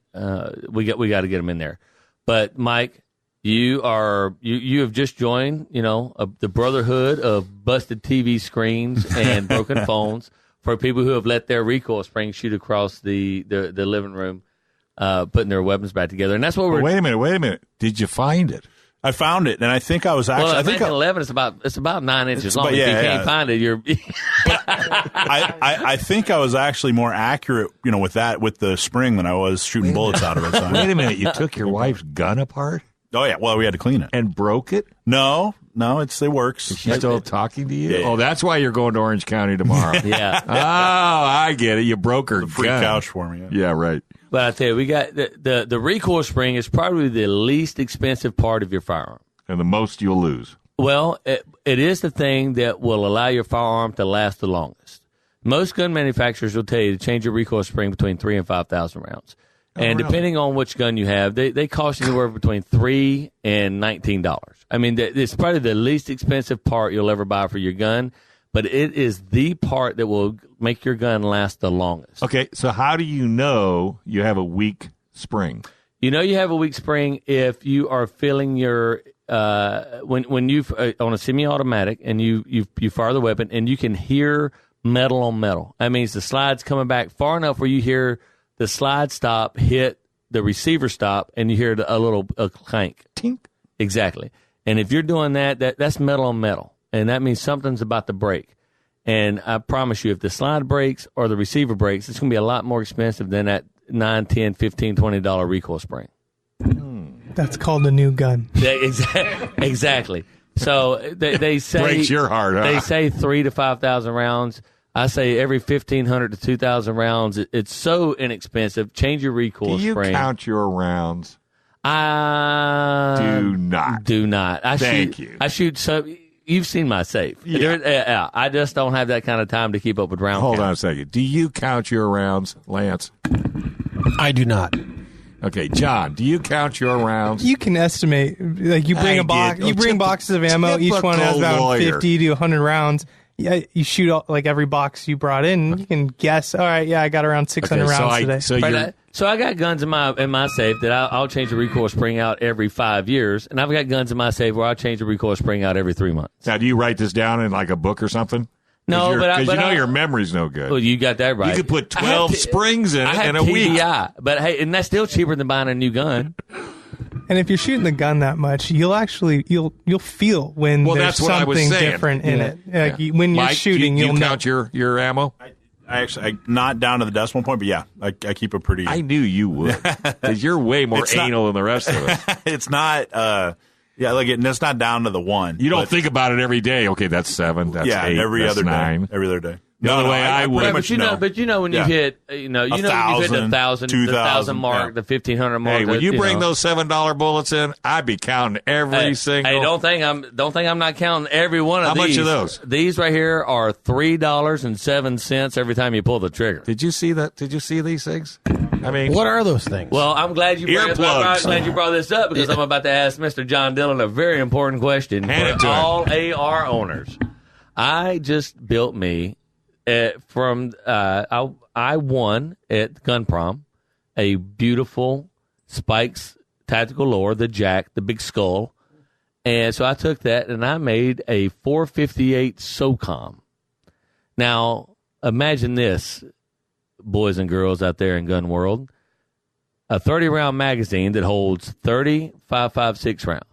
Speaker 3: we got to get him in there. But Mike, you have just joined, the brotherhood of busted TV screens and broken phones for people who have let their recoil spring shoot across the living room. Putting their weapons back together, and that's what we're.
Speaker 2: Wait a minute! Did you find it?
Speaker 6: I found it, and I think I was actually.
Speaker 3: Well, I think 11. It's about 9 inches long. If you can't find it, you're.
Speaker 6: I think I was actually more accurate, with the spring than I was shooting bullets out of it. So.
Speaker 2: Wait a minute! You took your wife's gun apart?
Speaker 6: Oh yeah. Well, we had to clean it
Speaker 2: and broke it.
Speaker 6: No, it works.
Speaker 2: Is she still talking to you?
Speaker 6: Yeah.
Speaker 2: Oh, that's why you're going to Orange County tomorrow.
Speaker 3: Yeah.
Speaker 2: Oh, I get it. You broke her
Speaker 6: free
Speaker 2: gun.
Speaker 6: couch for me.
Speaker 2: Yeah, right.
Speaker 3: But I tell you, we got the recoil spring is probably the least expensive part of your firearm.
Speaker 2: And the most you'll lose.
Speaker 3: Well, it is the thing that will allow your firearm to last the longest. Most gun manufacturers will tell you to change your recoil spring between 3,000 and 5,000 rounds. And depending on which gun you have, they cost you anywhere between $3 and $19. I mean, it's probably the least expensive part you'll ever buy for your gun, but it is the part that will make your gun last the longest.
Speaker 2: Okay, so how do you know you have a weak spring?
Speaker 3: You know you have a weak spring if you are feeling your when you on a semi-automatic and you fire the weapon and you can hear metal on metal. That means the slide's coming back far enough where you hear the slide stop hit the receiver stop and you hear a little clank.
Speaker 2: Tink.
Speaker 3: Exactly. And if you're doing that's metal on metal, and that means something's about to break. And I promise you, if the slide breaks or the receiver breaks, it's going to be a lot more expensive than that $9, $10, $15, $20 recoil spring.
Speaker 5: That's called a new gun.
Speaker 3: Yeah, exactly. So they say
Speaker 2: breaks your heart. Huh?
Speaker 3: They say 3,000 to 5,000 rounds. I say every 1,500 to 2,000 rounds. It's so inexpensive. Change your recoil
Speaker 2: spring. Do you
Speaker 3: spring.
Speaker 2: Count your rounds?
Speaker 3: I
Speaker 2: do not.
Speaker 3: Thank you. I shoot so. You've seen my safe.
Speaker 2: Yeah.
Speaker 3: I just don't have that kind of time to keep up with round
Speaker 2: Hold
Speaker 3: count.
Speaker 2: on a second. Do you count your rounds, Lance?
Speaker 4: I do not.
Speaker 2: Okay, John, do you count your rounds?
Speaker 5: You can estimate. Like you bring a box. You bring boxes of ammo. Each one has about 50 to 100 rounds. Yeah, you shoot all, like every box you brought in. You can guess. All right, I got around 600 rounds today.
Speaker 3: So I got guns in my safe that I'll change the recoil spring out every 5 years, and I've got guns in my safe where I'll change the recoil spring out every 3 months.
Speaker 2: Now, do you write this down in like a book or something?
Speaker 3: No,
Speaker 2: because your memory's no good.
Speaker 3: Well, you got that right.
Speaker 2: You could put 12 springs in it in a week.
Speaker 3: But hey, and that's still cheaper than buying a new gun.
Speaker 5: And if you're shooting the gun that much, you'll feel when there's something different in it. Like when you're shooting, you'll
Speaker 2: count your ammo.
Speaker 6: I not down to the decimal point, but yeah, I keep a pretty.
Speaker 2: I knew you would, because you're way more anal than the rest of us.
Speaker 6: It's not. It's not down to the one.
Speaker 2: You don't think about it every day. Okay, that's 7. That's 8.
Speaker 6: Every
Speaker 2: that's
Speaker 6: other
Speaker 2: 9.
Speaker 6: day. Every other day.
Speaker 2: The other way I would.
Speaker 3: But you know when you hit, when you hit the 1,000, 2,000 mark, the 1,500 mark.
Speaker 2: Hey, when you bring those $7 bullets in, I'd be counting every single.
Speaker 3: Hey, don't think I'm not counting every one of these.
Speaker 2: How much are those?
Speaker 3: These right here are $3.07 every time you pull the trigger.
Speaker 2: Did you see that? Did you see these things? I mean,
Speaker 4: what are those things?
Speaker 3: Well, I'm glad you brought this up because I'm about to ask Mr. John Dillon a very important question for all AR owners. I just built me. I won at Gun Prom a beautiful Spikes tactical lower, the Jack, the big skull, and so I took that and I made a 458 SOCOM. Now imagine this, boys and girls out there in gun world, a 30-round magazine that holds 30 5.56 rounds.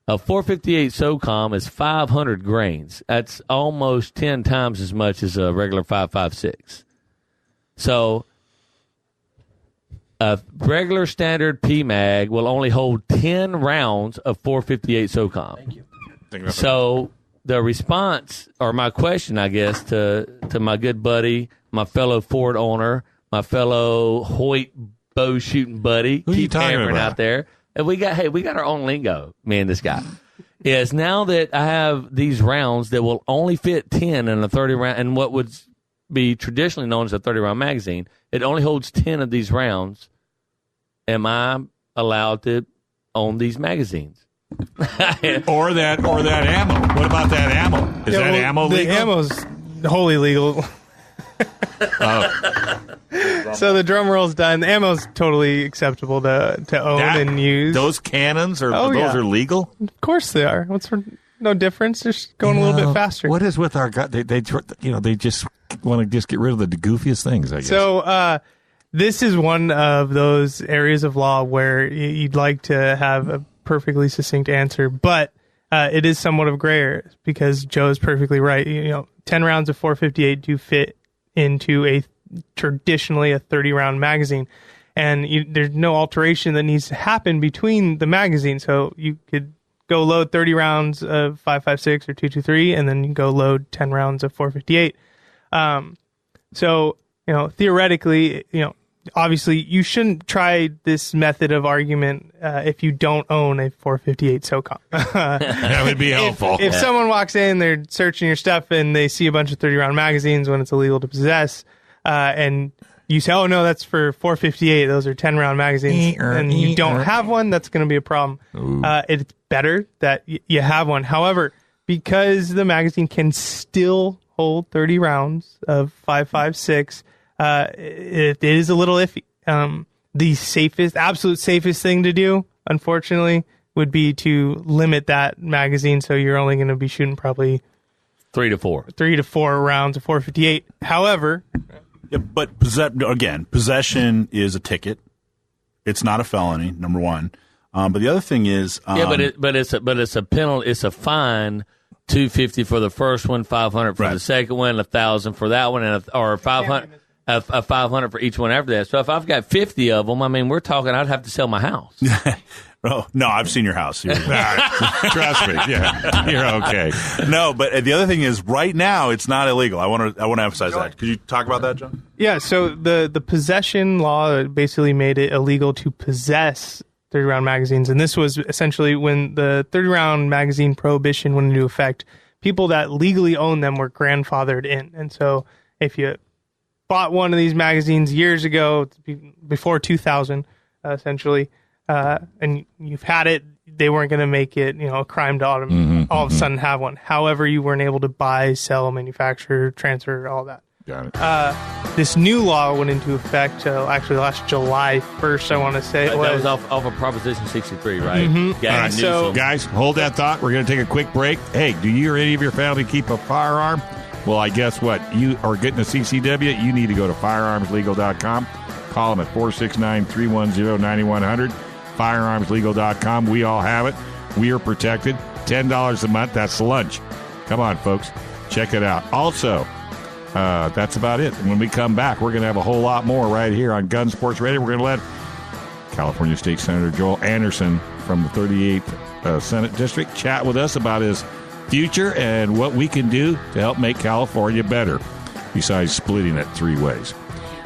Speaker 3: A 458 SOCOM is 500 grains. That's almost 10 times as much as a regular 5.56. So a regular standard PMAG will only hold 10 rounds of 458 SOCOM.
Speaker 4: Thank you.
Speaker 3: So the response, or my question, I guess, to my good buddy, my fellow Ford owner, my fellow Hoyt bow shooting buddy, keep hammering out there. And we got our own lingo, me and this guy. Is now that I have these rounds that will only fit 10 in a 30 round, and what would be traditionally known as a 30-round magazine, it only holds 10 of these rounds. Am I allowed to own these magazines?
Speaker 2: or that ammo? What about that ammo? Is that ammo legal?
Speaker 5: The ammo's wholly legal. So the drum roll's done. The ammo's totally acceptable to own and use.
Speaker 2: Those cannons are are legal?
Speaker 5: Of course they are. No difference. They're just going a little bit faster.
Speaker 2: What is with our guy? They just want to get rid of the goofiest things, I guess.
Speaker 5: So this is one of those areas of law where you'd like to have a perfectly succinct answer, but it is somewhat of gray area because Joe is perfectly right. 10 rounds of 458 do fit into traditionally a 30-round magazine, and there's no alteration that needs to happen between the magazines. So you could go load 30 rounds of 5.56 or 2.23, and then you go load 10 rounds of 458. So theoretically, obviously, you shouldn't try this method of argument if you don't own a 458 SOCOM.
Speaker 2: That would be helpful.
Speaker 5: If someone walks in, they're searching your stuff, and they see a bunch of 30-round magazines when it's illegal to possess, and you say, oh, no, that's for 458. Those are 10-round magazines, and you don't have one, that's going to be a problem. It's better that you have one. However, because the magazine can still hold 30 rounds of 5.56, it is a little iffy. The absolute safest thing to do, unfortunately, would be to limit that magazine so you're only going to be shooting probably
Speaker 3: 3 to 4
Speaker 5: rounds of 458. However...
Speaker 6: Yeah, but possession is a ticket. It's not a felony, number one. But the other thing is,
Speaker 3: but it's a penalty. It's a fine, $250 for the first one, $500 for the second one, $1,000 for that one, or $500 $500 for each one after that. So if I've got 50 of them, I mean, we're talking. I'd have to sell my house.
Speaker 6: Oh, no, I've seen your house.
Speaker 2: Trust me. Yeah, you're okay.
Speaker 6: No, but the other thing is, right now, it's not illegal. I want to emphasize that. Could you talk about that, John?
Speaker 5: Yeah. So the possession law basically made it illegal to possess 30-round magazines, and this was essentially when the 30-round magazine prohibition went into effect. People that legally owned them were grandfathered in, and so if you bought one of these magazines years ago, before 2000, essentially. And you've had it, they weren't going to make it, a crime to all of a sudden have one. However, you weren't able to buy, sell, manufacture, transfer, all that.
Speaker 2: Got it.
Speaker 5: This new law went into effect actually last July 1st, I want to say.
Speaker 3: That was off of Proposition 63, right?
Speaker 5: Mm-hmm.
Speaker 2: All right, so guys, hold that thought. We're going to take a quick break. Hey, do you or any of your family keep a firearm? Well, I guess what? You are getting a CCW, you need to go to firearmslegal.com. Call them at 469-310-9100. Firearmslegal.com. We all have it. We are protected. $10 a month. That's lunch. Come on, folks. Check it out. Also, that's about it. And when we come back, we're going to have a whole lot more right here on Gun Sports Radio. We're going to let California State Senator Joel Anderson from the 38th Senate District chat with us about his future and what we can do to help make California better, besides splitting it 3 ways.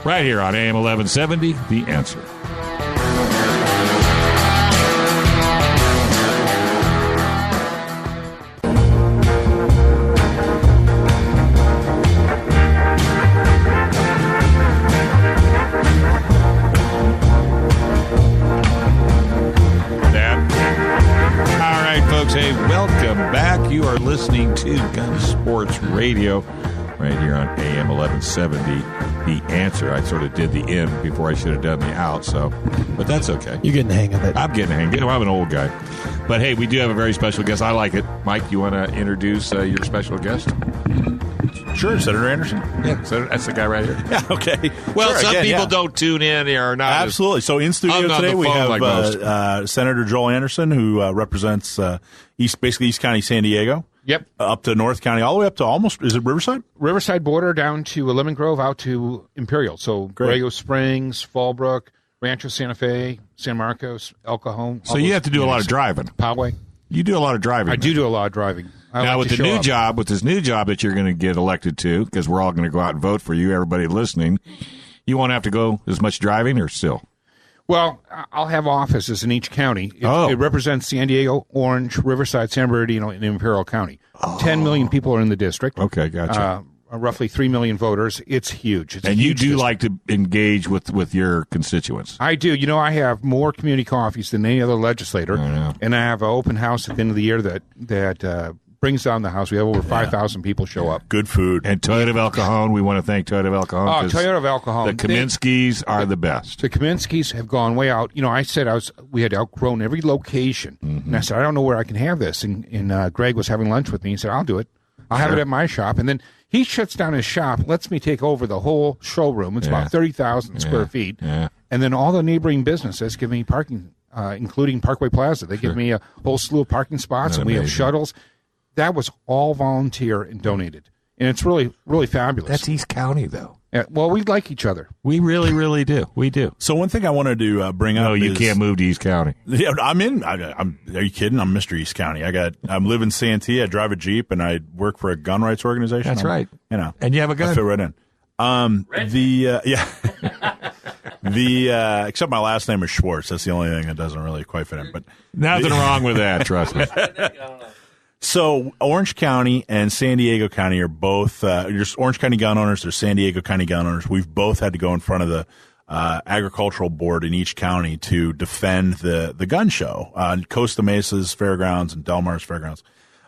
Speaker 2: Right here on AM 1170, The Answer. Hey, welcome back. You are listening to Gun Sports Radio right here on AM 1170. The Answer. I sort of did the in before I should have done the out, but that's okay.
Speaker 4: You're getting the hang of it.
Speaker 2: I'm getting the hang of it. I'm an old guy. But hey, we do have a very special guest. I like it. Mike, you want to introduce your special guest?
Speaker 6: Sure, Senator Anderson.
Speaker 2: Yeah, that's the guy right here.
Speaker 6: Yeah, okay.
Speaker 2: Well,
Speaker 6: sure,
Speaker 2: some people don't tune in or not.
Speaker 6: Absolutely. So in studio today we have Senator Joel Anderson, who represents East County, San Diego.
Speaker 7: Yep.
Speaker 6: Up to North County, all the way up to almost, is it Riverside?
Speaker 7: Riverside border down to Lemon Grove, out to Imperial. So Borrego Springs, Fallbrook, Rancho Santa Fe, San Marcos, El Cajon.
Speaker 2: So you have to do a lot of driving.
Speaker 7: Poway.
Speaker 2: You do a lot of driving.
Speaker 7: I do a lot of driving.
Speaker 2: Now, with this new job that you're going to get elected to, because we're all going to go out and vote for you, everybody listening, you won't have to go as much driving, or still?
Speaker 7: Well, I'll have offices in each county. It represents San Diego, Orange, Riverside, San Bernardino, and Imperial County. 10 million people are in the district.
Speaker 2: Okay, gotcha.
Speaker 7: Roughly 3 million voters. It's huge. It's
Speaker 2: and
Speaker 7: a
Speaker 2: you
Speaker 7: huge
Speaker 2: do
Speaker 7: district.
Speaker 2: like to engage with your constituents.
Speaker 7: I do. I have more community coffees than any other legislator.
Speaker 2: I know.
Speaker 7: And I have an open house at the end of the year that brings down the house. We have over 5,000 people show up.
Speaker 6: Good food.
Speaker 2: And Toyota of El Cajon, we want to thank Toyota of El Cajon.
Speaker 7: Toyota of El Cajon.
Speaker 2: The Kaminskis are the best.
Speaker 7: The Kaminskis have gone way out. I said we had outgrown every location. Mm-hmm. And I said, I don't know where I can have this. And Greg was having lunch with me. He said, I'll do it. I'll have it at my shop. And then he shuts down his shop, lets me take over the whole showroom. It's about 30,000 square feet. Yeah. And then all the neighboring businesses give me parking, including Parkway Plaza. They give me a whole slew of parking spots, and we have shuttles. That was all volunteer and donated. And it's really, really fabulous.
Speaker 2: That's East County, though.
Speaker 7: Well, we like each other.
Speaker 2: We really, really do. We do.
Speaker 6: So one thing I wanted to bring up.
Speaker 2: No, you can't move to East County.
Speaker 6: Yeah, I'm in. Are you kidding? I'm Mr. East County. I'm live in Santee. I drive a Jeep, and I work for a gun rights organization.
Speaker 2: That's right.
Speaker 6: And
Speaker 2: you have a gun.
Speaker 6: I fit right in. Except my last name is Schwartz. That's the only thing that doesn't really quite fit in. But
Speaker 2: Nothing wrong with that, trust me.
Speaker 6: So Orange County and San Diego County are both there's Orange County gun owners, there's San Diego County gun owners. We've both had to go in front of the agricultural board in each county to defend the gun show on Costa Mesa's fairgrounds and Del Mar's fairgrounds.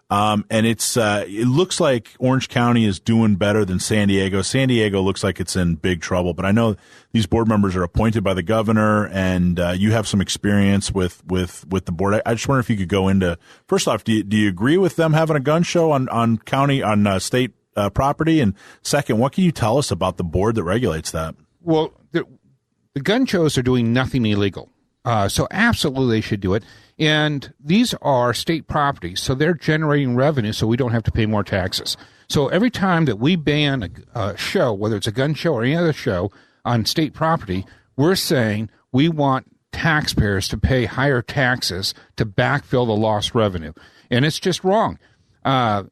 Speaker 6: And it looks like Orange County is doing better than San Diego. San Diego looks like it's in big trouble, but I know these board members are appointed by the governor, and you have some experience with the board. I just wonder if you could go into, first off, do you agree with them having a gun show on state property? And second, what can you tell us about the board that regulates that?
Speaker 7: Well, the gun shows are doing nothing illegal. So absolutely they should do it. And these are state properties, so they're generating revenue so we don't have to pay more taxes. So every time that we ban a show, whether it's a gun show or any other show on state property, we're saying we want taxpayers to pay higher taxes to backfill the lost revenue. And it's just wrong. I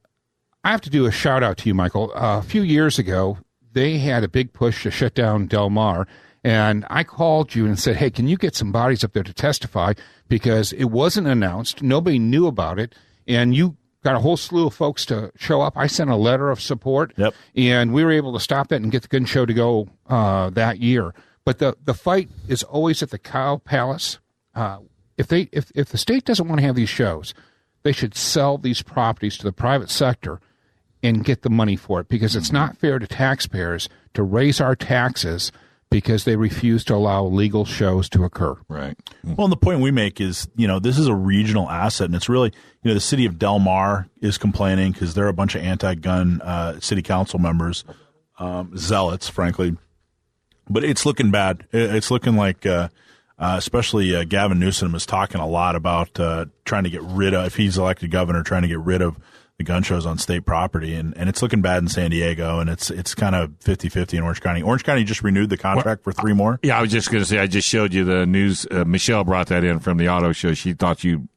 Speaker 7: have to do a shout out to you, Michael. A few years ago, they had a big push to shut down Del Mar. And I called you and said, hey, can you get some bodies up there to testify? Because it wasn't announced. Nobody knew about it. And you got a whole slew of folks to show up. I sent a letter of support. Yep. And we were able to stop that and get the gun show to go that year. But the fight is always at the Cow Palace. If the state doesn't want to have these shows, they should sell these properties to the private sector and get the money for it. Because it's not fair to taxpayers to raise our taxes because they refuse to allow legal shows to occur.
Speaker 2: Right.
Speaker 6: Well, and the point we make is, this is a regional asset, and it's really, the city of Del Mar is complaining because they're a bunch of anti-gun city council members, zealots, frankly. But it's looking bad. It's looking like, especially Gavin Newsom is talking a lot about trying to get rid of, if he's elected governor, trying to get rid of the gun shows on state property, and it's looking bad in San Diego, and it's kind of 50-50 in Orange County. Orange County just renewed the contract for 3 more.
Speaker 2: Yeah, I was just going to say, I just showed you the news. Michelle brought that in from the auto show. She thought you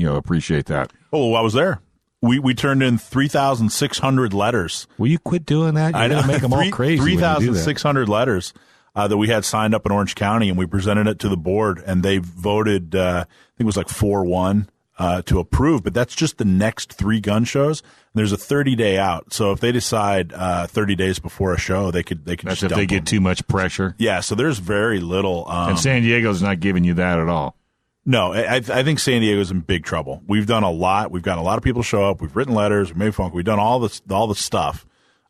Speaker 2: appreciate that.
Speaker 6: Oh, I was there. We turned in 3,600 letters.
Speaker 2: Will you quit doing that? You're going to make them all crazy.
Speaker 6: 3,600 letters that we had signed up in Orange County, and we presented it to the board, and they voted, I think it was like 4-1. To approve, but that's just the next 3 gun shows. There's a 30-day out, so if they decide 30 days before a show, they could. That's just
Speaker 2: if they get too much pressure.
Speaker 6: Yeah, so there's very little.
Speaker 2: And San Diego's not giving you that at all.
Speaker 6: No, I think San Diego's in big trouble. We've done a lot. We've got a lot of people show up. We've written letters. We've made phone calls. We've done all the stuff.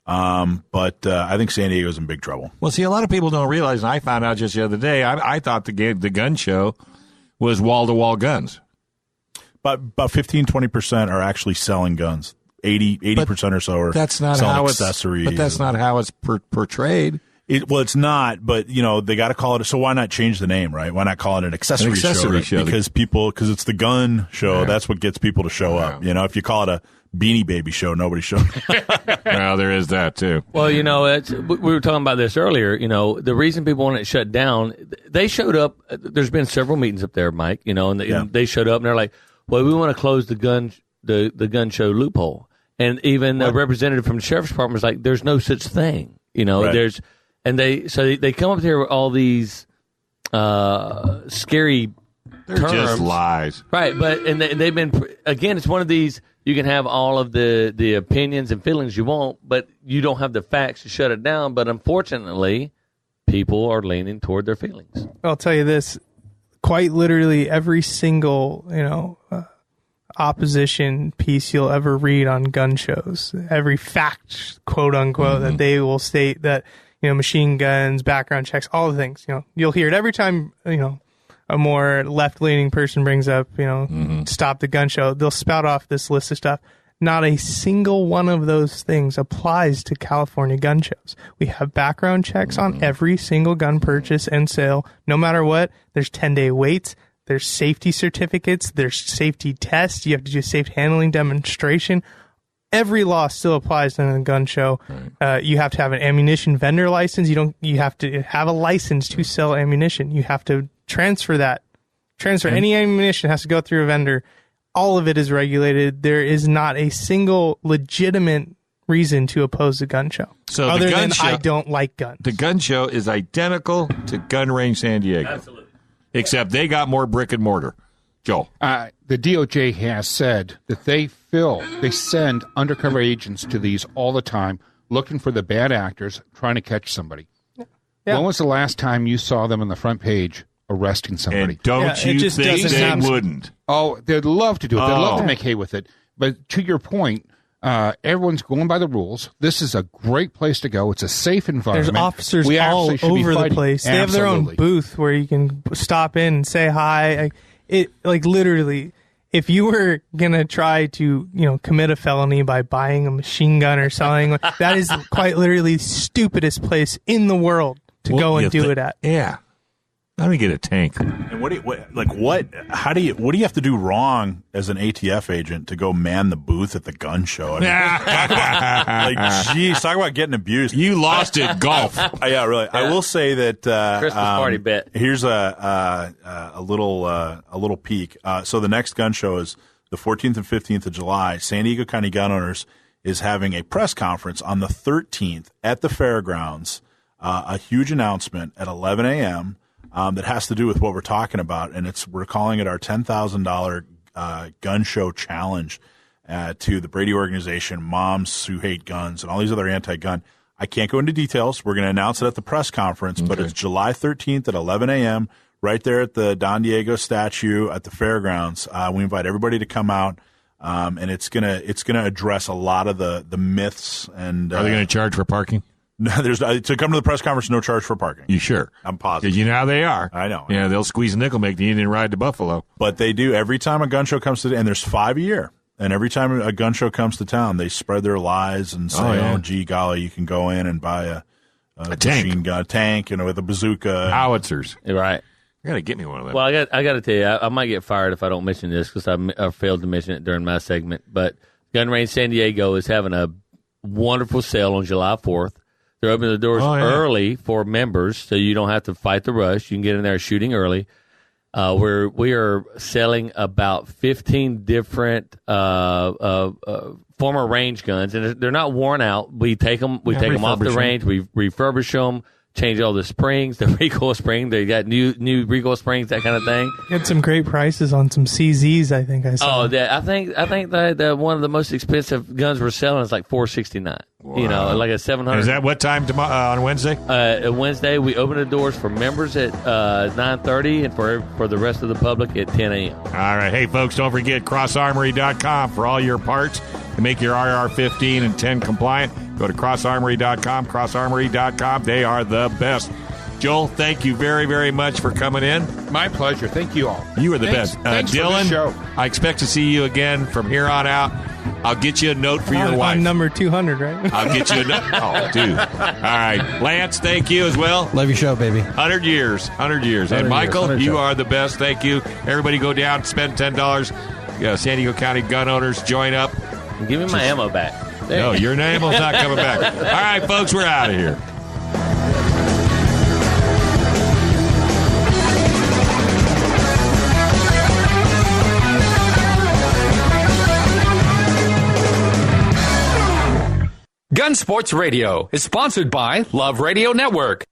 Speaker 6: But I think San Diego's in big trouble.
Speaker 2: Well, see, a lot of people don't realize, and I found out just the other day. I thought the gun show was wall-to-wall guns.
Speaker 6: But about 15-20% are actually selling guns. 80% or so are
Speaker 2: that's not
Speaker 6: selling
Speaker 2: how
Speaker 6: accessories.
Speaker 2: But that's not how it's portrayed.
Speaker 6: It's not. But they got to call it. So why not change the name, right? Why not call it an accessory show? Because it's the gun show. Yeah. That's what gets people to show up. If you call it a Beanie Baby show, nobody shows up.
Speaker 2: Well, there is that too.
Speaker 3: Well, we were talking about this earlier. The reason people want it shut down, they showed up. There's been several meetings up there, Mike. And they showed up and they're like, well, we want to close the gun show loophole, and even a representative from the sheriff's department was like, "There's no such thing." Right. They come up here with all these scary
Speaker 2: They're
Speaker 3: terms,
Speaker 2: just lies,
Speaker 3: right? But they've been again. It's one of these. You can have all of the opinions and feelings you want, but you don't have the facts to shut it down. But unfortunately, people are leaning toward their feelings.
Speaker 5: I'll tell you this. Quite literally every single, opposition piece you'll ever read on gun shows, every fact, quote unquote, that they will state that, machine guns, background checks, all the things, you'll hear it every time, a more left-leaning person brings up, stop the gun show. They'll spout off this list of stuff. Not a single one of those things applies to California gun shows. We have background checks on every single gun purchase and sale. No matter what, there's 10-day waits. There's safety certificates. There's safety tests. You have to do a safe handling demonstration. Every law still applies in a gun show. Right. You have to have an ammunition vendor license. You have to have a license to sell ammunition. You have to transfer that. Any ammunition has to go through a vendor. All of it is regulated. There is not a single legitimate reason to oppose the gun show.
Speaker 2: So
Speaker 5: other
Speaker 2: the gun
Speaker 5: than
Speaker 2: show,
Speaker 5: I don't like guns.
Speaker 2: The gun show is identical to Gun Range San Diego.
Speaker 3: Absolutely.
Speaker 2: Except they got more brick and mortar. Joel.
Speaker 7: The DOJ has said that they send undercover agents to these all the time looking for the bad actors trying to catch somebody.
Speaker 5: Yeah.
Speaker 7: When was the last time you saw them on the front page arresting somebody?
Speaker 2: And don't you think they wouldn't?
Speaker 7: Oh, they'd love to do it. They'd love to make hay with it. But to your point, everyone's going by the rules. This is a great place to go. It's a safe environment.
Speaker 5: There's officers all over the place. They have their own booth where you can stop in and say hi. Literally, if you were gonna try to commit a felony by buying a machine gun or something, that is quite literally the stupidest place in the world to go and do it at.
Speaker 2: Yeah. Let me get a tank.
Speaker 6: And what do you have to do wrong as an ATF agent to go man the booth at the gun show? I mean, talk about getting abused.
Speaker 2: You lost it, golf.
Speaker 6: Yeah, really. Yeah. I will say that
Speaker 3: Christmas party bet.
Speaker 6: Here's a little peek. So the next gun show is the 14th and 15th of July. San Diego County Gun Owners is having a press conference on the 13th at the fairgrounds. A huge announcement at 11 a.m. That has to do with what we're talking about, and we're calling it our $10,000 gun show challenge to the Brady organization, Moms Who Hate Guns, and all these other anti-gun. I can't go into details. We're going to announce it at the press conference, but it's July 13th at 11 a.m. right there at the Don Diego statue at the fairgrounds. We invite everybody to come out, and it's gonna address a lot of the myths. And
Speaker 2: are they going to charge for parking?
Speaker 6: No, there's to come to the press conference, no charge for parking.
Speaker 2: You sure?
Speaker 6: I'm positive.
Speaker 2: Because you know how they are.
Speaker 6: I know.
Speaker 2: Yeah, they'll squeeze a nickel, make the Indian ride to Buffalo.
Speaker 6: But they do every time a gun show comes to, and there's 5 a year. And every time a gun show comes to town, they spread their lies and say, "Oh, gee golly, you can go in and buy a
Speaker 2: tank.
Speaker 6: machine gun, tank, with a bazooka,
Speaker 2: howitzers."
Speaker 3: Right.
Speaker 2: You got to get me one of them.
Speaker 3: Well, I got to tell you, I might get fired if I don't mention this because I failed to mention it during my segment. But Gun Range San Diego is having a wonderful sale on July 4th. They're opening the doors early for members, so you don't have to fight the rush. You can get in there shooting early. We are selling about 15 different former range guns, and they're not worn out. We take them off the range. We refurbish them, change all the springs, the recoil spring. They got new recoil springs, that kind of thing.
Speaker 5: You had some great prices on some CZs. I think I saw.
Speaker 3: Oh, I think that one of the most expensive guns we're selling is like $469.
Speaker 2: Wow.
Speaker 3: Like a 700.
Speaker 2: Is that what time on Wednesday?
Speaker 3: Wednesday we open the doors for members at 9:30 and for the rest of the public at 10 a.m.
Speaker 2: All right, hey folks, don't forget crossarmory.com for all your parts to make your RR15 and 10 compliant. Go to crossarmory.com, crossarmory.com. They are the best. Joel, thank you very, very much for coming in.
Speaker 7: My pleasure. Thank you all.
Speaker 2: You are the best.
Speaker 7: Thanks
Speaker 2: Dylan,
Speaker 7: for the show.
Speaker 2: I expect to see you again from here on out. I'll get you a note for your wife.
Speaker 5: On number 200, right?
Speaker 2: I'll get you a note. Oh, dude. All right. Lance, thank you as well.
Speaker 4: Love your show, baby.
Speaker 2: 100 years. And Michael, you are the best. Thank you. Everybody go down, spend $10. San Diego County gun owners, join up.
Speaker 3: Give me my ammo back.
Speaker 2: No, your ammo's not coming back. All right, folks, we're out of here.
Speaker 1: Gun Sports Radio is sponsored by Love Radio Network.